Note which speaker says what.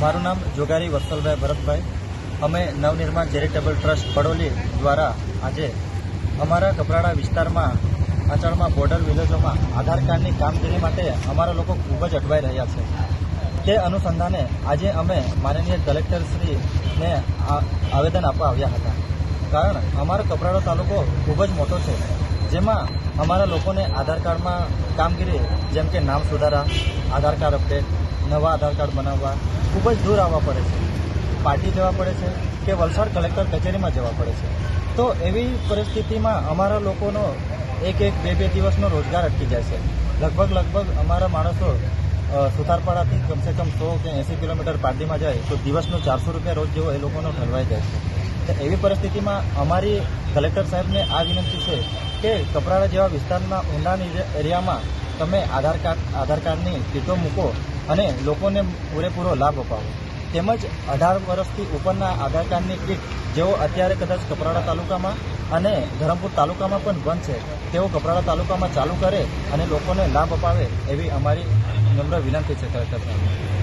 Speaker 1: મારું નામ જોગારી વત્સલભાઈ ભરતભાઈ. અમે નવનિર્માણ ચેરિટેબલ ટ્રસ્ટ પડોલી દ્વારા આજે અમારા કપરાડા વિસ્તારમાં આંચળમાં બોર્ડર વિલેજોમાં આધાર કાર્ડની કામગીરી માટે અમારા લોકો ખૂબ જ અટવાઈ રહ્યા છે. તે અનુસંધાને આજે અમે માનનીય કલેક્ટરશ્રીને આવેદન આપવા આવ્યા હતા. કારણ અમારો કપરાડો તાલુકો ખૂબ જ મોટો છે, જેમાં અમારા લોકોને આધાર કાર્ડમાં કામગીરી જેમ કે નામ સુધારા, આધાર કાર્ડ અપડેટ, નવા આધાર કાર્ડ બનાવવા ખૂબ જ દૂર આવવા પડે છે. પાર્ટી જવા પડે છે કે વલસાડ કલેક્ટર કચેરીમાં જવા પડે છે. તો એવી પરિસ્થિતિમાં અમારા લોકોનો એક બે દિવસનો રોજગાર અટકી જાય છે. લગભગ અમારા માણસો સુતારપાડાથી કમસે કમ 100 કે 80 કિલોમીટર પાર્ટીમાં જાય તો દિવસનો 400 રૂપિયા રોજ જેવો એ લોકોનો ઠલવાઈ જાય છે. તો એવી પરિસ્થિતિમાં અમારી કલેક્ટર સાહેબને આ વિનંતી છે કે કપરાડા જેવા વિસ્તારના ઊંડાણ એરિયામાં તમે આધાર કાર્ડની કીટો મૂકો અને લોકોને પૂરેપૂરો લાભ અપાવો. તેમજ 18 વર્ષથી ઉપરના આધાર કાર્ડની કીટ જેઓ અત્યારે કદાચ કપરાડા તાલુકામાં અને ધરમપુર તાલુકામાં પણ બંધ છે, તેઓ કપરાડા તાલુકામાં ચાલુ કરે અને લોકોને લાભ અપાવે એવી અમારી નમ્ર વિનંતી છે કલેક્ટર સાહેબ.